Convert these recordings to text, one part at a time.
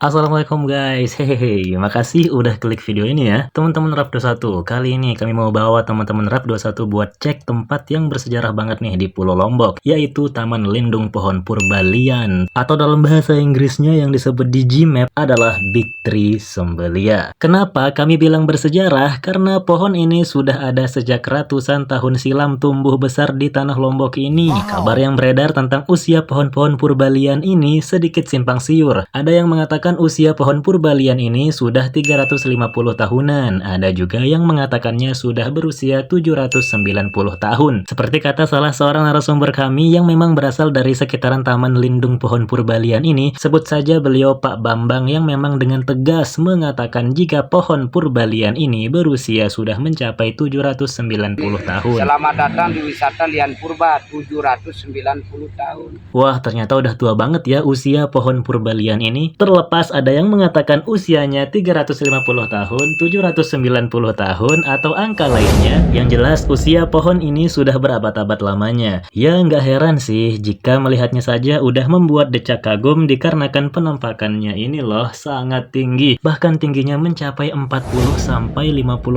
Assalamualaikum guys, hehehe, makasih udah klik video ini ya. Teman-teman Rap 21, kali ini kami mau bawa teman-teman Rap 21 buat cek tempat yang bersejarah banget nih di Pulau Lombok, yaitu Taman Lindung Pohon Purbalian, atau dalam bahasa Inggrisnya yang disebut di Gmap adalah Big Tree Sembelia. Kenapa kami bilang bersejarah? Karena pohon ini sudah ada sejak ratusan tahun silam tumbuh besar di tanah Lombok ini. Kabar yang beredar tentang usia pohon-pohon Purbalian ini sedikit simpang siur. Ada yang mengatakan usia pohon Purbalian ini sudah 350 tahunan. Ada juga yang mengatakannya sudah berusia 790 tahun. Seperti kata salah seorang narasumber kami yang memang berasal dari sekitaran Taman Lindung Pohon Purbalian ini, sebut saja beliau Pak Bambang yang memang dengan tegas mengatakan jika pohon Purbalian ini berusia sudah mencapai 790 tahun. Selamat datang di wisata Lian Purba, 790 tahun. Wah, ternyata udah tua banget ya usia pohon Purbalian ini. Terlepas ada yang mengatakan usianya 350 tahun, 790 tahun, atau angka lainnya, yang jelas usia pohon ini sudah berabad-abad lamanya. Ya nggak heran sih jika melihatnya saja udah membuat decak kagum dikarenakan penampakannya ini loh sangat tinggi. Bahkan tingginya mencapai 40-50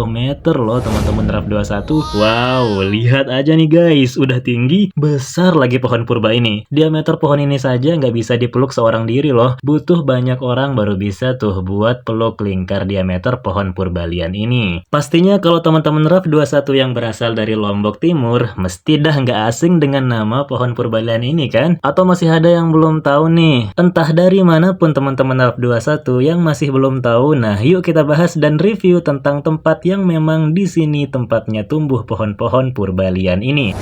meter loh teman-teman Rap 21. Wow, lihat aja nih guys, udah tinggi, besar lagi pohon purba ini. Diameter pohon ini saja nggak bisa dipeluk seorang diri loh. Butuh banyak orang baru bisa tuh buat peluk lingkar diameter pohon Purbalian ini. Pastinya kalau teman-teman Rap 21 yang berasal dari Lombok Timur, mesti dah nggak asing dengan nama pohon Purbalian ini kan? Atau masih ada yang belum tahu nih? Entah dari manapun teman-teman Rap 21 yang masih belum tahu, nah yuk kita bahas dan review tentang tempat yang memang di sini tempatnya tumbuh pohon-pohon Purbalian ini.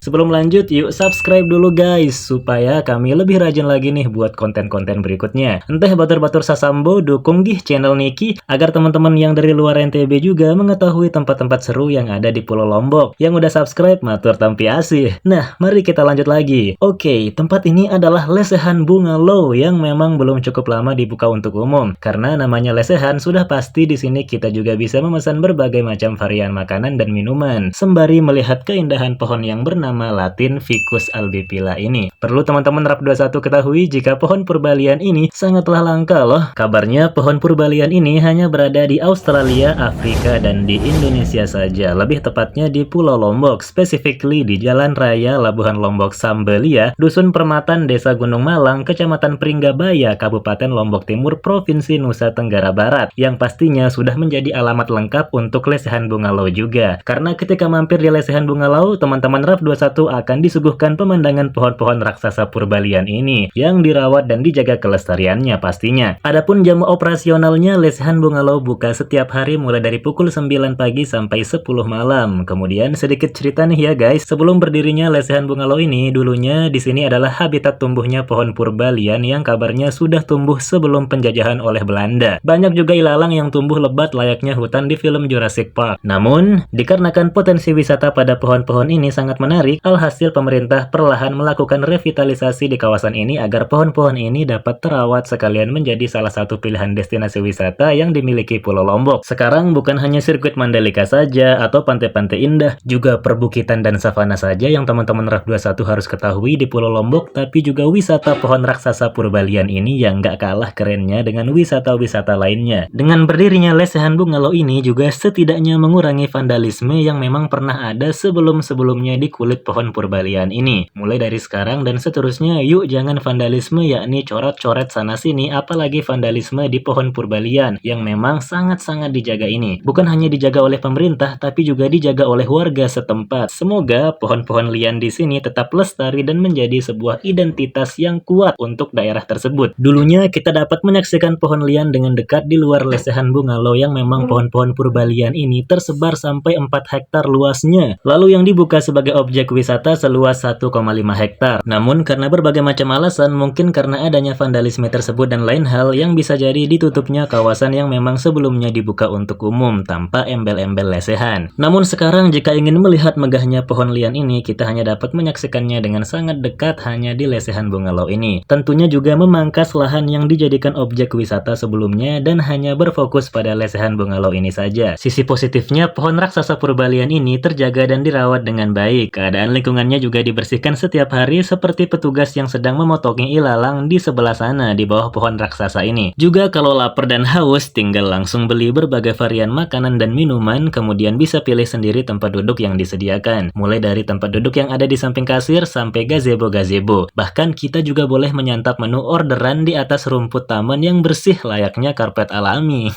Sebelum lanjut, yuk subscribe dulu guys, supaya kami lebih rajin lagi nih buat konten-konten berikutnya. Entah batur-batur sasambo, dukung gih channel Niki, agar teman-teman yang dari luar NTB juga mengetahui tempat-tempat seru yang ada di Pulau Lombok. Yang udah subscribe, matur tampi asih. Nah, mari kita lanjut lagi. Oke, tempat ini adalah Lesehan Bungalow yang memang belum cukup lama dibuka untuk umum. Karena namanya lesehan, sudah pasti di sini kita juga bisa memesan berbagai macam varian makanan dan minuman, sembari melihat keindahan pohon yang bernama Latin Ficus albipila ini. Perlu teman-teman Rap 21 ketahui jika pohon Purbalian ini sangatlah langka loh. Kabarnya pohon Purbalian ini hanya berada di Australia, Afrika, dan di Indonesia saja. Lebih tepatnya di Pulau Lombok, specifically di Jalan Raya Labuhan Lombok Sambelia, Dusun Permatan, Desa Gunung Malang, Kecamatan Pringgabaya, Kabupaten Lombok Timur, Provinsi Nusa Tenggara Barat, yang pastinya sudah menjadi alamat lengkap untuk Lesehan Bungalow juga. Karena ketika mampir di Lesehan Bungalow, teman-teman Rap 21 akan disuguhkan pemandangan pohon-pohon raksasa Purbalian ini yang dirawat dan dijaga kelestariannya pastinya. Adapun jam operasionalnya, Lesehan Bungalow buka setiap hari mulai dari pukul 9 pagi sampai 10 malam. Kemudian sedikit cerita nih ya guys, sebelum berdirinya Lesehan Bungalow ini, dulunya di sini adalah habitat tumbuhnya pohon Purbalian yang kabarnya sudah tumbuh sebelum penjajahan oleh Belanda. Banyak juga ilalang yang tumbuh lebat layaknya hutan di film Jurassic Park. Namun, dikarenakan potensi wisata pada pohon-pohon ini sangat menarik, alhasil pemerintah perlahan melakukan revitalisasi di kawasan ini agar pohon-pohon ini dapat terawat sekalian menjadi salah satu pilihan destinasi wisata yang dimiliki Pulau Lombok. Sekarang bukan hanya sirkuit Mandalika saja atau pantai-pantai indah, juga perbukitan dan savana saja yang teman-teman Rap 21 harus ketahui di Pulau Lombok, tapi juga wisata pohon raksasa Purbalian ini yang gak kalah kerennya dengan wisata-wisata lainnya. Dengan berdirinya Lesehan Bungalow ini juga setidaknya mengurangi vandalisme yang memang pernah ada sebelum-sebelumnya di kulit pohon Purbalian ini. Mulai dari sekarang dan seterusnya, yuk jangan vandalisme yakni coret-coret sana sini, apalagi vandalisme di pohon Purbalian yang memang sangat-sangat dijaga ini. Bukan hanya dijaga oleh pemerintah, tapi juga dijaga oleh warga setempat. Semoga pohon-pohon lian di sini tetap lestari dan menjadi sebuah identitas yang kuat untuk daerah tersebut. Dulunya kita dapat menyaksikan pohon lian dengan dekat di luar Lesehan Bungalow yang memang pohon-pohon Purbalian ini tersebar sampai 4 hektar luasnya. Lalu yang dibuka sebagai objek wisata seluas 1,5 hektar. Namun karena berbagai macam alasan, mungkin karena adanya vandalisme tersebut dan lain hal, yang bisa jadi ditutupnya kawasan yang memang sebelumnya dibuka untuk umum tanpa embel-embel lesehan. Namun sekarang jika ingin melihat megahnya pohon lian ini, kita hanya dapat menyaksikannya dengan sangat dekat hanya di Lesehan Bungalow ini. Tentunya juga memangkas lahan yang dijadikan objek wisata sebelumnya dan hanya berfokus pada Lesehan Bungalow ini saja. Sisi positifnya, pohon raksasa Purbalian ini terjaga dan dirawat dengan baik. Keadaan dan lingkungannya juga dibersihkan setiap hari seperti petugas yang sedang memotongi ilalang di sebelah sana di bawah pohon raksasa ini. Juga kalau lapar dan haus, tinggal langsung beli berbagai varian makanan dan minuman, kemudian bisa pilih sendiri tempat duduk yang disediakan. Mulai dari tempat duduk yang ada di samping kasir sampai gazebo-gazebo. Bahkan kita juga boleh menyantap menu orderan di atas rumput taman yang bersih layaknya karpet alami.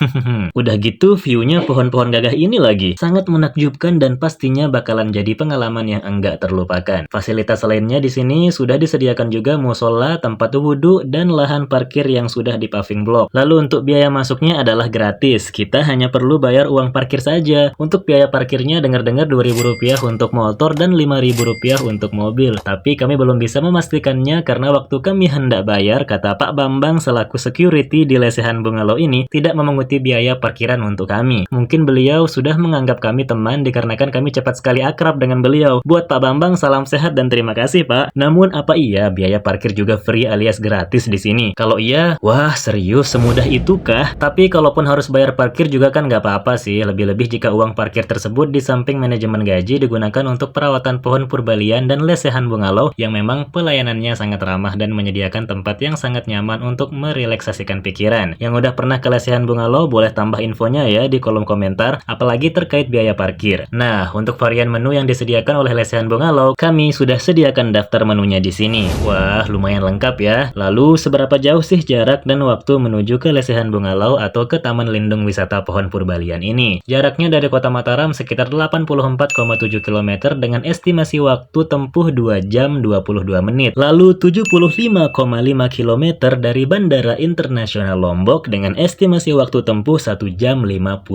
Udah gitu view-nya pohon-pohon gagah ini lagi. Sangat menakjubkan dan pastinya bakalan jadi pengalaman yang enggak terlupakan. Fasilitas lainnya di sini sudah disediakan juga musola, tempat wudhu, dan lahan parkir yang sudah di paving block. Lalu untuk biaya masuknya adalah gratis. Kita hanya perlu bayar uang parkir saja. Untuk biaya parkirnya dengar-dengar Rp2.000 untuk motor dan Rp5.000 untuk mobil. Tapi kami belum bisa memastikannya karena waktu kami hendak bayar, kata Pak Bambang selaku security di Lesehan Bungalow ini tidak memunguti biaya parkiran untuk kami. Mungkin beliau sudah menganggap kami teman dikarenakan kami cepat sekali akrab dengan beliau. Buat Pak Bambang salam sehat dan terima kasih Pak. Namun apa iya biaya parkir juga free alias gratis di sini? Kalau iya, wah serius semudah itukah? Tapi kalaupun harus bayar parkir juga kan nggak apa-apa sih. Lebih-lebih jika uang parkir tersebut di samping manajemen gaji digunakan untuk perawatan pohon purbalian dan Lesehan Bungalow yang memang pelayanannya sangat ramah dan menyediakan tempat yang sangat nyaman untuk merelaksasikan pikiran. Yang udah pernah ke Lesehan Bungalow boleh tambah infonya ya di kolom komentar, apalagi terkait biaya parkir. Nah, untuk varian menu yang disediakan oleh Lesehan Bungalow, kami sudah sediakan daftar menunya di sini. Wah, lumayan lengkap ya. Lalu, seberapa jauh sih jarak dan waktu menuju ke Lesehan Bungalow atau ke Taman Lindung Wisata Pohon Purbalian ini? Jaraknya dari Kota Mataram sekitar 84,7 km dengan estimasi waktu tempuh 2 jam 22 menit. Lalu 75,5 km dari Bandara Internasional Lombok dengan estimasi waktu tempuh 1 jam 55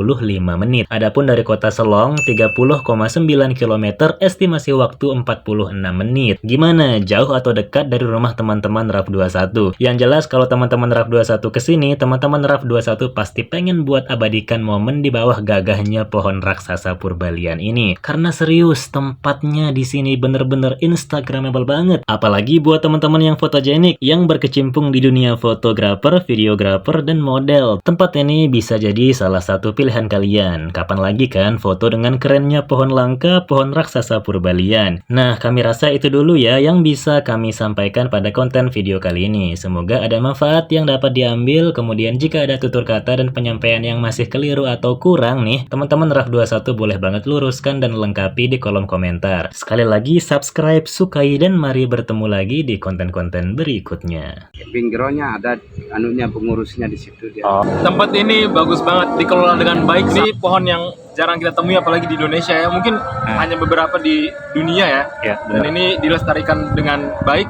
menit. Adapun dari Kota Selong 30,9 km estimasi waktu 46 menit. Gimana? Jauh atau dekat dari rumah teman-teman RAF 21? Yang jelas kalau teman-teman RAF 21 kesini, teman-teman RAF 21 pasti pengen buat abadikan momen di bawah gagahnya pohon raksasa Purbalian ini. Karena serius, tempatnya di sini bener-bener instagramable banget. Apalagi buat teman-teman yang fotogenik, yang berkecimpung di dunia fotografer, videografer, dan model. Tempat ini bisa jadi salah satu pilihan kalian. Kapan lagi kan foto dengan kerennya pohon langka, pohon raksasa Purbalian. Nah, kami rasa itu dulu ya yang bisa kami sampaikan pada konten video kali ini. Semoga ada manfaat yang dapat diambil. Kemudian jika ada tutur kata dan penyampaian yang masih keliru atau kurang nih, teman-teman RAF 21 boleh banget luruskan dan lengkapi di kolom komentar. Sekali lagi subscribe, sukai, dan mari bertemu lagi di konten-konten berikutnya. Pinggirannya ada anunya pengurusnya di situ dia. Tempat ini bagus banget, dikelola dengan baik. Ini pohon yang jarang kita temui apalagi di Indonesia ya. Mungkin hanya beberapa di dunia ya. Dan ini dilestarikan dengan baik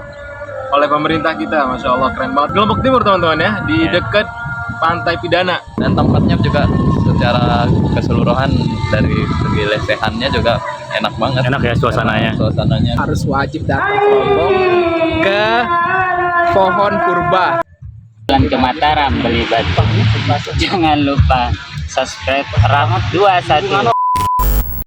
oleh pemerintah kita. Masya Allah, keren banget. Di Lombok Timur teman-teman ya, di dekat Pantai Pidana. Dan tempatnya juga secara keseluruhan dari segi lesehannya juga enak banget. Enak ya suasananya. Suasananya Harus wajib datang ke Lombok ke pohon purba. Jalan ke Mataram beli batu. Jangan lupa subscribe RAF 21.